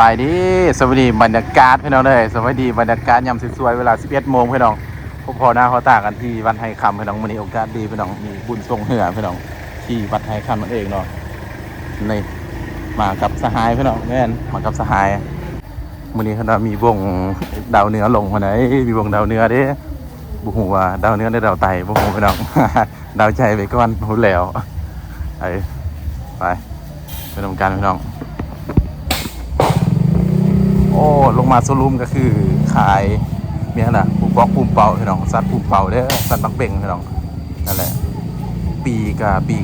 บายดีสวัสดีบรรยากาศพี่น้องเลยสวัสดีบรรยากาศยามสวยๆเวลา 11 โมงพี่น้องพอหน้าเขาต่างกันที่วัดไฮคำพี่น้องวันนี้โอกาสดีพี่น้องมีบุญทรงเหือพี่น้องที่วัดไฮคำนั่นเองเนาะนี่มากับสหายพี่น้องแม่นมากับสหายวันนี้เรามีวงดาวเนื้อลงมาไหนมีวงดาวเนื้อเด้บุหัวดาวเนื้อได้ดาวไตบุหัวพี่น้อง ดาวใจไปก่อนหูแล้วไปทำการพี่น้องโอ้ลงมาโซลูมก็คือขายเมียน่ะปูบอกปูเป่าพี่น้องสัตว์ปูเป่าเด้อสัตว์บักเบ่งพี่น้องนั่นแหละปี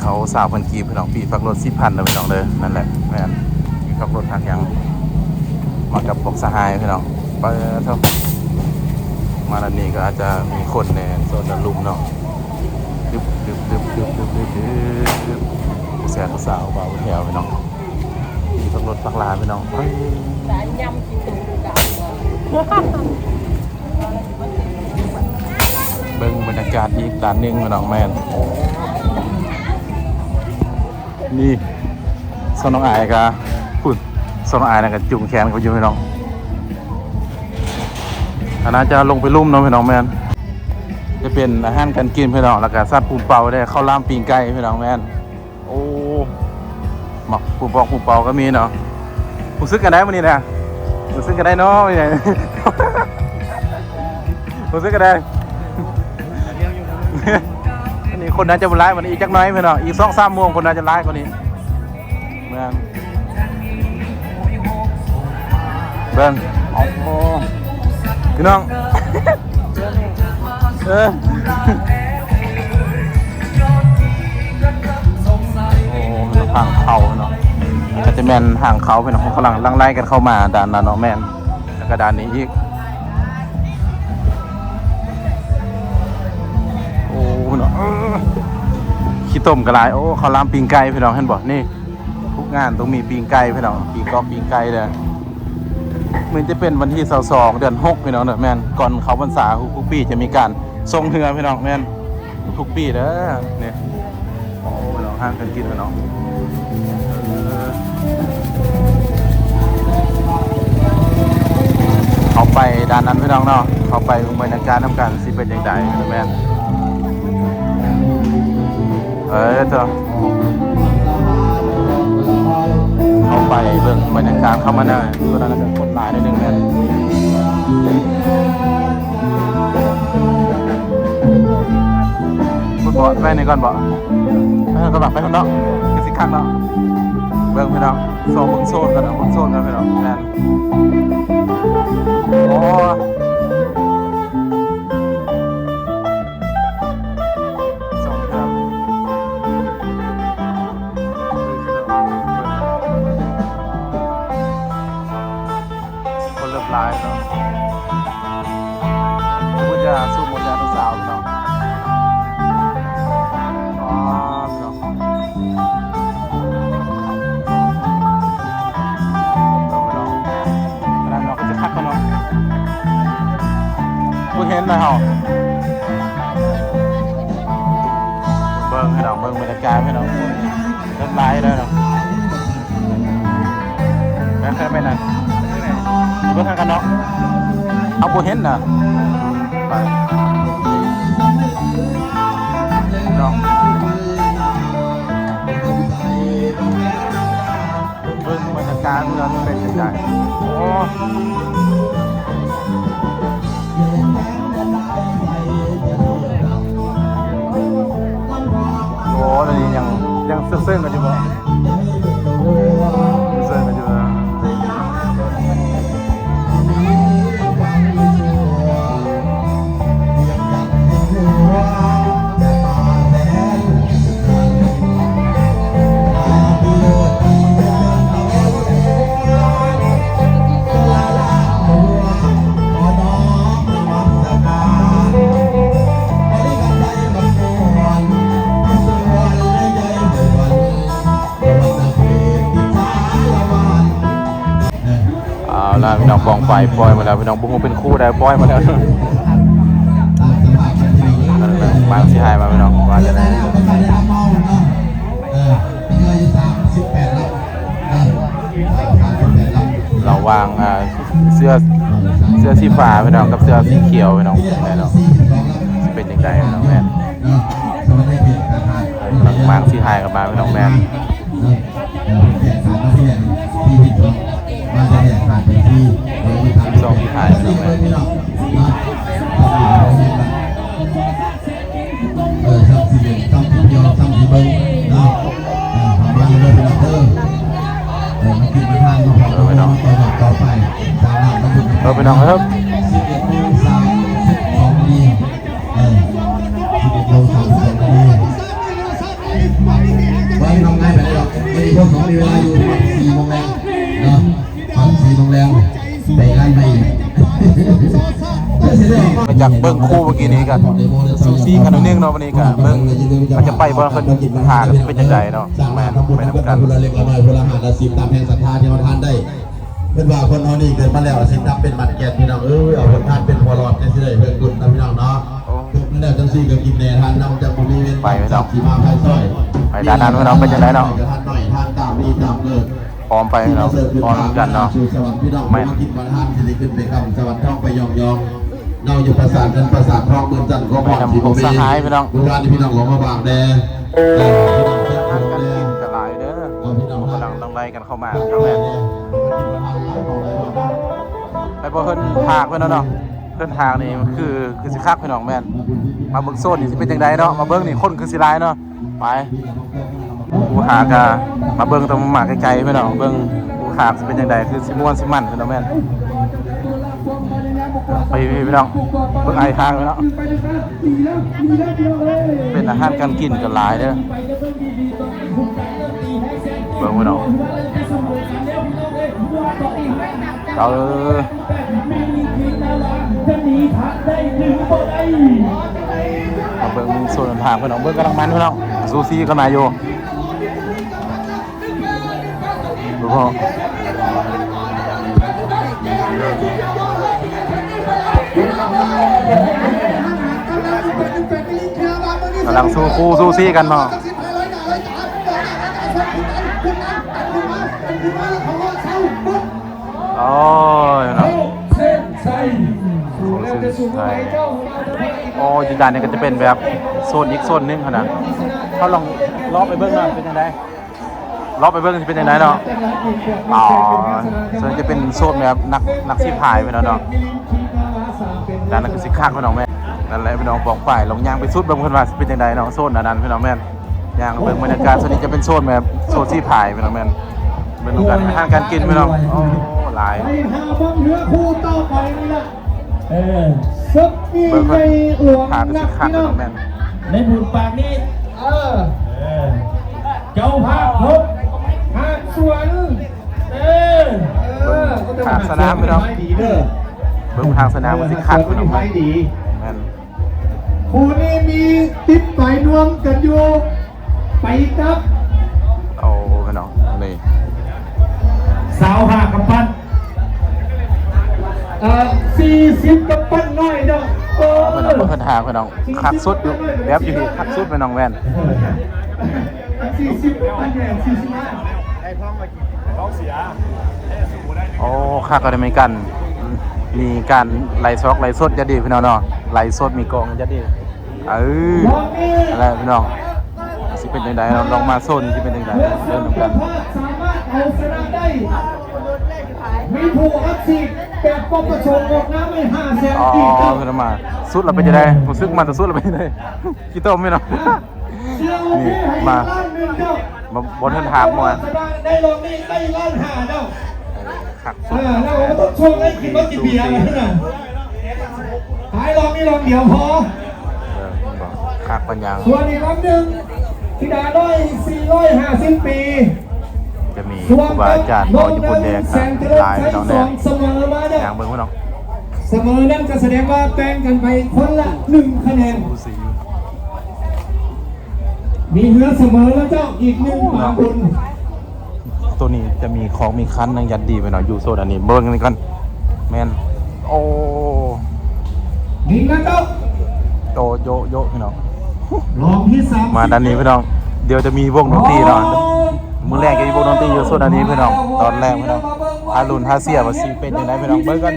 เขา3,000กีบพี่น้องปีฟักรถ10,000นะพี่น้องเด้อนั่นแหละแม่นปีฟักรถทางยังมากับพวกสหายพี่น้องไปเท่ามาด้านนี้ก็อาจจะมีคนในโซนด้านลุ่มเนาะดึบแสนสาวเบาแถวพี่น้องปีฟักรถฟักลาพี่น้องร้านยำกินตูกันเบิ่งบรรยากาศอีกด้านหนึ่งพี่น้องแม่นนี่สน้องอายกะพูดสน้องอายนะกะจุงแขนเขาอยู่พี่น้องอันน่าจะลงไปลุ่มเนาะพี่น้องแม่นจะเป็นอาหารการกินพี่น้องแล้วก็สัตว์ปูเป่าได้ข้าวล่ามปีงไก่พี่น้องแม่นโอ้หมักปูปอกปูเป่าก็มีเนาะปูซึกกันได้วันนี้นะปูซึกกันได้เนาะไม่ใช่ปูซึกกันได้อันนี้คนนั้นจะมาไล่มันอีกจักน้อยพี่น้องอีก2-3 โมงคนนั้นจะไล่กว่านี้แม่นเบิ้งโอ้โหพี่น้องโอ้ห่างเขาเนาะก็จะแมนห่างเขาเป็นของกำลังไล่กันเข้ามาด่านนั้นเนาะแมนแล้วก็ด่านนี้อีกโอ้เนาะขี้ต้มกระไรโอ้เขาล้ามปีงไก่พี่น้องเห็นบ่นี่ทุกงานต้องมีปีงไก่พี่น้องปีงกอกปีงไก่เลยมันจะเป็นวันที่22 เดือน 6พี่น้องเนาะแมนก่อนเขาพรรษาทุกปีจะมีการทรงเรือพี่น้องแมนทุกปีเด้อเนี่ยโอ้พี่น้องห้างกันกินพี่น้องเขาไปด้านนั้นพี่น้องเนาะเขาไปบรรยากาศทำการสิเป็นอย่างไรแมนเถอะเขาไปเรื่องบรรยากาศเข้ามาเนี่ยตัวนั้นจะกดหลายนิดนึงแมนคุณบอกไปในก่อนบอกก็แบบไปข้างนอกคือสิข้างเนาะเบิ่งพี่น้องโซนกันนะโซนกันพี่น้องแมนโอ้ส่งครับคนเริ่มไลฟ์เนาะพูดจะสู้หมดยาตัวสาวพี่น้องเห็นไหมเหรอเบิ้งให้เราเบิ้งบรรยากาศให้เราเริ่มไล่เลยเนาะแม่เคยไปนั่นเบิ้งทางกันเนาะเอาโบเห็นนะไปเนาะเบิ้งบรรยากาศเราเป็นยังไงโอ้โอ้ตอนนี้ยังเสื่อกันอยู่บ่เสื่อกันอยู่นะพี่น้องกองไฟปล่อยมาแล้วพี่น้องบุ้งเป็นคู่ได้ปล่อยมาแล้วบางที่หายมาพี่น้องว่าจะได้เรา วางเสื้อสีฟ้าพี่น้องกับเสื้อสีเขียวพี่น้องแม่น้องเป็นยังไงพี่น้องแม่หลังมางสีไทยกับมาพี่น้องแม่สองสีไทยพี่น้องแม่ซ้ำสีเหลืองซ้ำสีเขียวซ้ำสีเบิ้งเนาะประมาณนี้เลยเป็นเตอร์มากินมาทานมาหอมมาต่อไปตามหลังมาดู ไปน้องครับ11:32 นาที11:32 นาทีไว้ทำง่ายไปเลยหรอกไม่มีพวก2มีเวลาอยู่ประมาณ4 โมงแรงเนาะประมาณ4 โมงแรงไปงานไปมาจากเบิ้งคู่เมื่อกี้นี้กันซูซี่กันนึงเนาะวันนี้กันเบิ้งมันจะไปบอลคนหาเป็นยังไงเนาะแม่ไปนำกันพลเล็กละน้อยพลหาละ10ตามแห่งศรัทธาที่เราทานได้เป็นว่าคนเขานี่เกิดมาแล้วสินับเป็นบัตรแกนพี่น้องเอาคนทานเป็นพอรอดจะสิได้เพิ่มกุลนะพี่น้องเนาะนั่นแหละจังซี่ก็กินแน่ทานนำจากบุรีเวนไปไม่ต้อง สีมาไฟซอย ไปด้านนั้นพี่น้องเป็นยังไงเนาะทานหน่อยทานตามนี้ตามเลิศพร้อมไปเนาะพร้อมกันเนาะไม่กินมาทานสิได้ขึ้นไปคำสวรรค์ท่องไปยองเราอยู่ประสานกันประสานท้องเมืองจันทร์ก็พอที่ผมมีพี่น้องพี่น้องของมาบางแดงพี่น้องแค่กันกินกระไรเด้อพี่น้องกำลังต้องไล่กันเข้ามาครับแม่ไปพอเพิ่นทากไปเนาะเพิ่นทากนี่คือสิคักพี่น้องแม่นมาเบิ่งโซนนี่สิเป็นจังไดเนาะมาเบิ่งนี่คนคือสิหลายเนาะไปผู้หากะมาเบิ่งตรงหมากไกลๆพี่น้องเบิ่งผู้หากสิเป็นจังไดคือสิม่วนสิมันพี่น้องแม่นไปพี่น้องเบิ่งไอ้ทางพี่น้องเป็นอาหารการกินกันหลายเด้อเบิ่งพี่น้องเอาเบิ่งโซนทางพี่น้องเบิ่งกำลังมันพี่น้องซูซี่ก็มาอยู่ดูพ่อกำลังสู้คู่สู้ซี่กันเนาะโอ้ยเนาะโอ้ยิงดานเนี่ยก็จะเป็นแบบโซนอีกโซนนึงขนาดเขาลองล้อไปเบิ้งหน่อยเป็นยังไงล้อไปเบิ้งจะเป็นยังไงเนาะอ๋อส่วนจะเป็นโซนแบบนักซีพายไปเนาะด้านนั้นคือสิคักพี่น้องแม่นั่นแหละพี่น้องบอกฝ่ายลงยางไปสุดเบิ้งเพิ่นว่าเป็นยังไงเนาะโซนนั้นพี่น้องแม่ยางเบิ้งบรรยากาศส่วนนี้จะเป็นโซนแบบโซนซีพายพี่น้องแม่เป็นการอาหารการกินพี่น้องโอ้หลายไปหาบังเหือคู่ต่อไปนี่ละสักมีในหลวงนักพี่น้องในบุญปากนี้เจ้าภาพพบหากสวนทางสนามพี่น้องเบิ้งทางสนามมันสิคักพี่น้องแม่นคู่นี้มีติดไปนวมกันอยู่ไปครับโอ้พี่น้องนี่สาวหากำปั้น40กำปั้นน้อยเนาะพี่น้องเพิ่นทางพี่น้องคักสุดอยู่แบบอยู่ที่คักสุดพี่น้องแม่น40กำปั้นแม่45ได้ท้องมากินท้องเสียโอ้คักก็ได้มีการไล่ซอกไล่สดจะดีพี่น้องเนาะไล่สดมีกองจะดีอะไรพี่น้องสิเป็นจังได๋ลองมาโซนสิเป็นจังได๋เริ่มกันสามารถเอาชนะได้มีผู้อัดฉีดแบบปปชออกน้ำไม่500,000อ๋อขึ้นมาสุดเราเป็นจังได๋ผมซึกมันจะสุดเราเป็นจังได๋กี่ต้มพี่น้องนี่มาบนเส้นทางมาได้ลงนี่ได้ล้าน5เนาะขักสุดเราต้องชงให้กินว่ากินเบียร์นะน่ะหายลองนี่ลองเดียวพอขักปัญญาส่วนอีกครั้งหนึ่งธิดาน้อย450 ปีจะมีครูบาอาจารย์น้อยอยู่บนแดงหลายน้องแดงอย่างเบิ่งพี่น้องเสมอนั่นก็แสดงว่าแบ่งกันไปคนละ1 คะแนนมีเนื้อเสมอแล้วเจ้าอีก1 บางคนตัวนี้จะมีของมีคันนั่งยัดดีไปหน่อยอยู่โซนอันนี้เบิ้งกันกันแมนโอ้ดีนะเจ้าโตโยพี่น้องลองที่3มาด้านนี้พี่น้องเดี๋ยวจะมีวงดนตรีเนาะมือแรกจะมีวงดนตรีอยู่โซนอันนี้พี่น้องตอนแรกพี่น้อง พาลุนพาเสียว่าสีเป็นยังไงพี่น้องเบิ้งกัน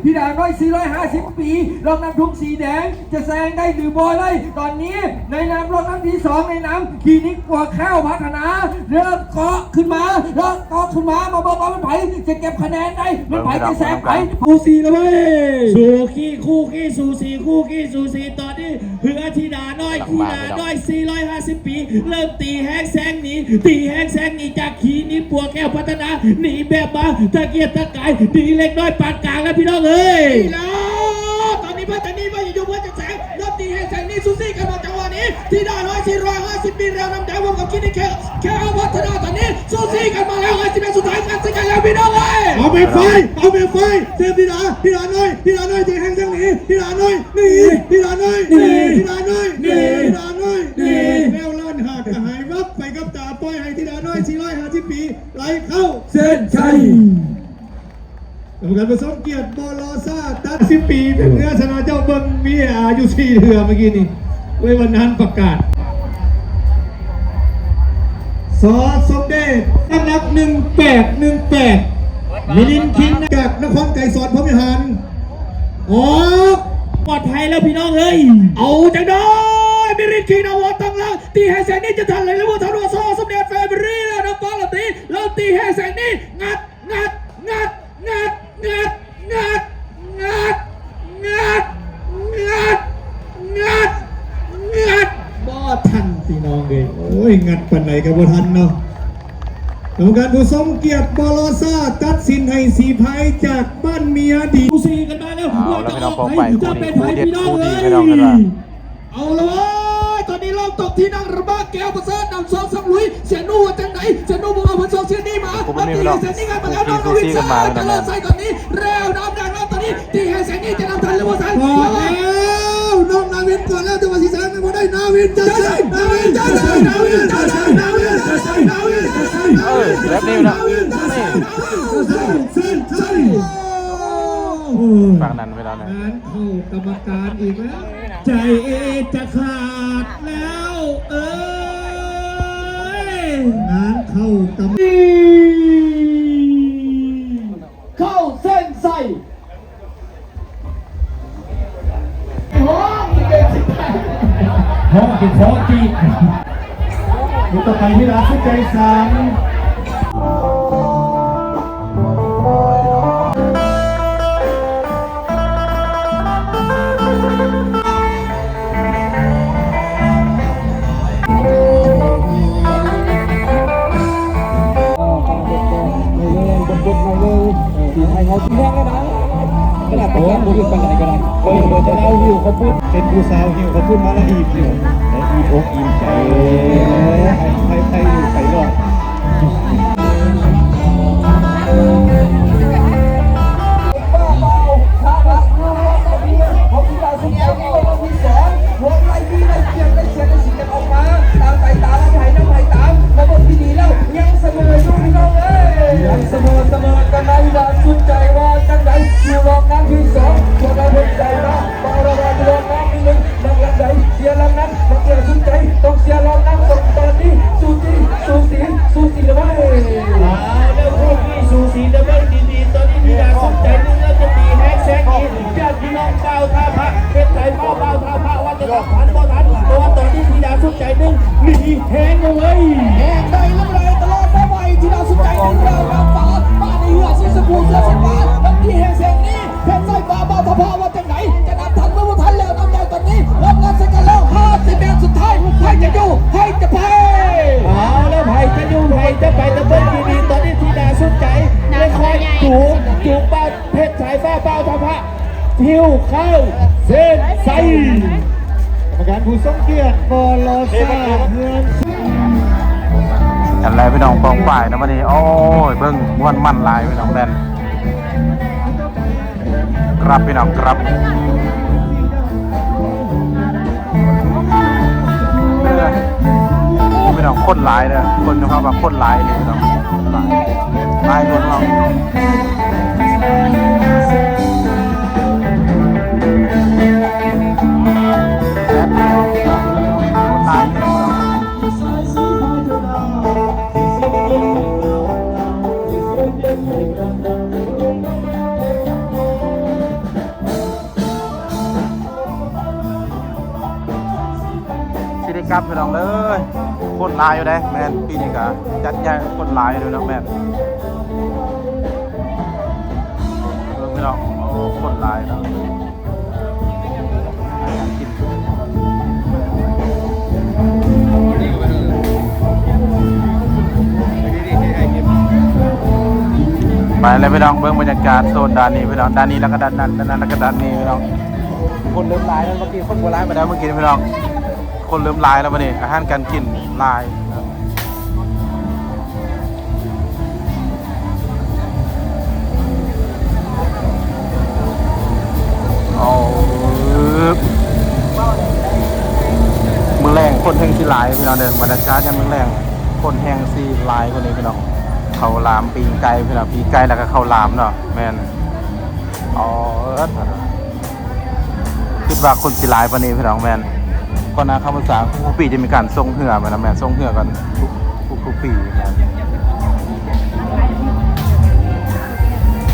พี่ดาน้อย450 ปีรองน้ำทุกสีแดงจะแซงได้หรือบ่ได้ตอนนี้ในน้ำรองน้ำที่2ในน้ำคลินิกกัวข้าวพัฒนาเริ่มเกาะขึ้นมาเริ่มเกาะขึ้นมาบอกว่ามันไผจะเก็บคะแนนได้มันไผจะแซงไผคู่สีแล้วเว้ยคู่ขี้สูสีคู่ขี้สูสีตอนนี้เหือธิดาน้อย450 ปีเริ่มตีแฮกแซงหนีจากขีนี้ปัวแก้วพัฒนาหนีแบบมาตะเกียกตะกายดีเล็กน้อยปานกลางแล้วพี่น้องเอ้ยแล้วตอนนี้พัฒนีมาอยู่เพื่อจะแซงรอบตีแฮกแซงนี้ซูซี่กันมาจังหวะนี้ธิดาน้อย450 ปีเร็วนำแดงวงกับขีนี้แค่พัฒนาตอนนี้ซูซี่กันมาแล้ว51สุดท้ายกันสิกันแล้วพี่น้องเอ้ยเอาเป็นไฟเซฟธิดาน้อยตีแฮกแซงหนีธิดาน้อยหนีแล้วลั่นหักหายวับไปกับตาปล่อยให้ธิดาน้อย450 ปีไหลเข้าเส้นชัยกรรมการผสมเกียรติบอลซ่าตัด10 ปีเป็นเนื้อชนะเจ้าเบิ้งมีอายุ4เดือนเมื่อกี้นี่เว้ยวันนั้นประกาศสอสมเด็จน้ำหนัก18มิลินคิงจากนครไก่สอนพรหมิหารออกปลอดภัยแล้วพี่น้องเอ้ยเอาจังได้มิลินคิงนะวอตั้งแล้วตีแฮแซงนี่จะทันเลยแล้วว่าทันว่าซอสมเด็จแฟมิลี่แล้วนะป้าเราตีแฮแซงนี่งัดบ่ทันพี่น้องเลยโอ้ยงัดปันไหนกับบ่ทันเนาะกรรมการผู้ทรงเกียรติบอลซ่าตัดสินให้สีพายจากบ้านเมียดีผู้ซีกันมาแล้วเราจะออกไปจะเป็นไทยพี่น้องเลยเอาเลยตอนนี้เราตกที่นั่งระบ้าแก้วประเสริฐนำ2 3ลุยเสียนู่จังไหนเสียนู่บอกว่าผล2เสียนี่มาแล้วตีเสียนี่กันมาแล้วน้องวินซ่าจะเลิศใส่ตอนนี้เร็วน้ำดังน้ำตอนนี้ตีเสียนี่จะนำทันหรือว่าทันน้องนาวินก่อนแล้วแต่ว่าสีแสงไม่พอได้นาวินจะใส่แบบนี้นะฝั่งนั้นเวลาไหนงานเข้ากรรมการอีกแล้วใจจะขาดแล้วงานเข้ากรรมเข้าเส้นใส่ห้องเป็นของจีดูต่อไปที่ร้านสุดใจสังเป็นผู้สาวหิวเขาพูดมาละอีกอยู่อีกอกอิ่มใจใครอยู่ใครรอดเสมอกันในดาสุดใจว่าจังใดอยู่รองน้ำที่2ตัวเราเป็นใจนะบอลเรารองน้ำที่1นักลังใดเสียลังนั้นนักเสียสุดใจต้องเสียรองน้ำตอนนี้สูสีเลยว่าแล้วพวกนี้สูสีเลยว่าดีตอนนี้มีดาสุดใจนึงแล้วจะตีแฮกแซกอีกญาติพี่น้องเบาท่าพระเป็นใจเบาท่าพระว่าจะต้องทันเพราะว่าตอนนี้มีดาสุดใจนึงมีแฮงเลยแฮงได้แล้วเลยตลอดไม่ไหวที่ดาสุดใจนึงเราน้ำฟ้าบ้านในเหือสีสบู่เสื้อสีฟ้าแล้วที่แฮงแซกนี้เพชรสร้อยฟ้าเบาท่าพระว่าจะไหนจะนับทันเมื่อทันแล้วน้ำแดงตอนนี้รับเงินสักกันแล้ว50 เมตรสุดท้ายใครจะอยู่ใครจะไปเอาแล้วใครจะอยู่ใครจะไปตะเบิ้ลดีตอนนี้ที่ดาสุดใจไม่ค่อยจูบบ้านเพชรสายฟ้าเบาท่าพระพิวเข้าเส้นใสกรรมการผู้ทรงเกียรติบอลซ่าเมืองอะไรพี่น้องปองฝ่ายนะวันนี้โอ้ยเบิ้งม้วนมั่นลายพี่น้องแดนครับพี่น้องครับพี่น้องคนหลายเลยคนเขาแบบคนหลายเลยพี่น้องหลายคนเรา กลับพี่น้องเลยคนหลายอยู่ได้แม่นปีนี้ก็จัดใหญ่คนหลายเลยเนาะแม่นพี่น้องโอ้คนหลายเนาะกินไปเลยพี่น้องเบื้องบรรยากาศโซนด้านนี้พี่น้องด้านนี้แล้วก็ด้านนั้นด้านนั้นแล้วก็ด้านนี้พี่น้องคนเริ่มลายแล้วเมื่อกี้คนโบราณไปแล้วเมื่อกี้พี่น้องคนเริ่มลายแล้วมาเนี่ยอาหารการกินลายเอามือแรงคนแห้งสีลายพี่น้องเดินบรรยากาศยังมือแรงคนแห้งสีลายคนนี้พี่น้องเขาลามปีงไก่พี่น้องปีงไก่แล้วก็เขาลามเนาะแม่นอ๋อคิดว่าคนสีลายวันนี้พี่น้องแม่นก่อนหน้าเข้าพรรษาทุกปีจะมีการทรงเหือมานะแม่นทรงเหือกันทุกปีแม่น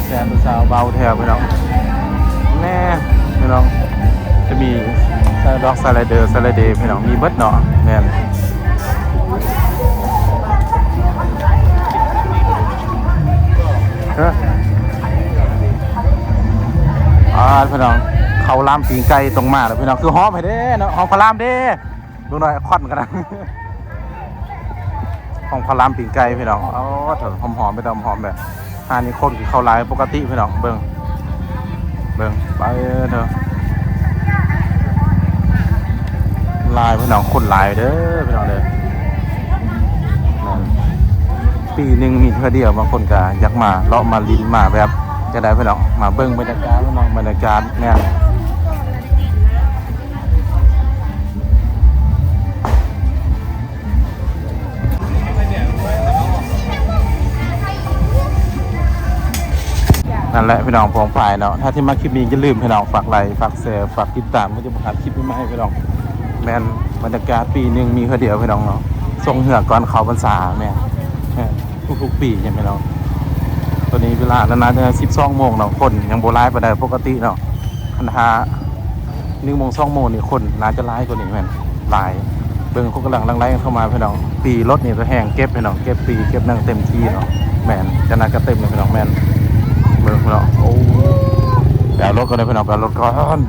แซมสาวเบาแถวพี่น้องแน่พี่น้องจะมีด็อกสไลเดอร์พี่น้องมีเบิดเนาะแม่นพี่น้องเขาลามปีงไก่ตรงมาแล้วพี่น้องคือหอมไปเด้เนาะหอมพะลามเด้ดูหน่อยควันกันนะของพะลามปีงไก่พี่น้องเอาเถอะหอมไปตามหอมแบบนี่คนคือเขาลายปกติพี่น้องเบิ่งไปเถอะลายพี่น้องคนลายเด้อพี่น้องเด้อปีหนึ่งมีเท่าเดียวบางคนก็อยากมาเลาะมาลิ้นมาแบบจะได้พี่น้องมาเบิ่งบรรยากาศพี่น้องบรรยากาศเนี่ยนั่นแหละพี่น้องพองฝ่ายเนาะถ้าที่มาคลิปนี้อย่าลืมพี่น้องฝากไลค์ฝากแชร์ฝากติดตามเพื่อจะพาคลิปใหม่ๆพี่น้องแม่นบรรยากาศปีหนึ่งมีเท่าเดียวพี่น้องเนาะทรงเหือกก่อนเขาพรรษาแม่ทุกปีใช่ไหมเนาะตัวนี้เวลาแล้วนะ12 โมงเนาะคนยังโบราณไปได้ปกติเนาะคันหา1 โมง 2 โมงนี่คนน่าจะร้ายกว่านี้แม่นหลายเบิ่งเขากำลังลังไล่เข้ามาพี่น้องปีรถนี่ก็แห้งเก็บพี่น้องเก็บปีเก็บนั่งเต็มที่เนาะแม่นจะน่าก็เต็มเลยพี่น้องแม่นเบิ่งพี่น้องโอ้แปลรถก็ได้พี่น้องแปลรถก่อน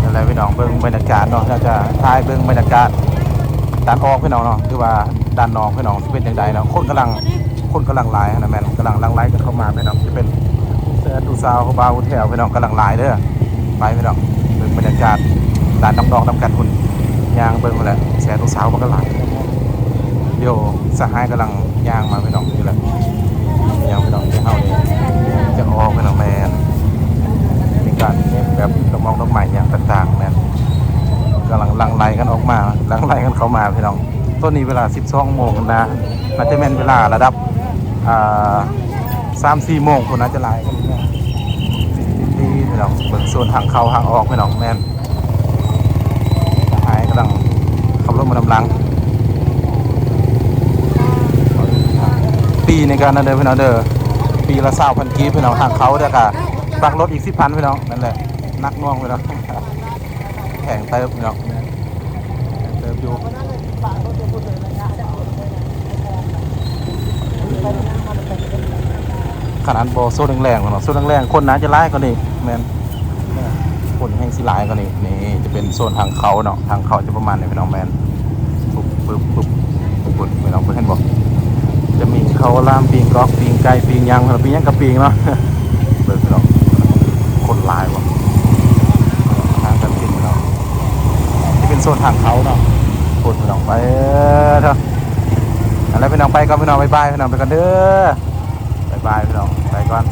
อะไรพี่น้องเบิ่งบรรยากาศเนาะถ้าจะถ่ายเบิ่งบรรยากาศด้านออกพี่น้องเนาะคือว่าด้านนอกพี่น้องที่เป็นอย่างไรเนาะคนกำลังหลายนะแม่นกำลังลังไล่กันเข้ามาพี่น้องที่เป็นเสื้อดูซาวเขาบาวแถวพี่น้องกำลังหลายเด้อไปพี่น้องเบิ่งบรรยากาศด้านน้ำกันหุ่นยางเบิ่งมาแล้วแสดูซาวมันก็หลายเดี๋ยวสหายกำลังย่างมาพี่น้องนี่แหละย่างพี่น้องที่เฮานี่จะออกพี่น้องแม่นมีการแบบดอกไม้อย่างต่างๆแม่นกำลังลังไล่กันออกมาลังไล่กันเข้ามาพี่น้องต้นนี้เวลา12 โมงนะน่าจะเป็นเวลาระดับ3-4 โมงคนน่าจะไล่กันนี่พี่น้องเบิ่งโซนทางเข้าทางออกพี่น้องแม่นสหายกำลังขับรถมาดำลังปีในการนั่นเด้อพี่น้องเด้อปีละ20,000 กีบพี่น้องทางเขาเด้อค่ะปักรถอีก10,000พี่น้องนั่นแหละนักน่วงพี่น้องแข่งเติมพี่น้องเติมอยู่ขนาดโบโซ่แรงๆพี่น้องโซ่แรงๆคนน่าจะไล่ก็นี่แมนคนแห้งสิไล่ก็นี่จะเป็นโซนทางเขาเนาะทางเขาจะประมาณนี้พี่น้องแมนปุ๊บพี่น้องเพื่อนบอกจะมีเขาล่ามปีงกอกปีงไก่ปีงยังปีงยังกับปีงเนาะเบิร์ดพี่น้องคนลายวะทางกันกินเนาะที่เป็นโซนทางเขาเนาะคนพี่น้องไปเถอะอะไรพี่น้องไปก่อนพี่น้องบายพี่น้องไปกันเด้อบายพี่น้องไปก่อน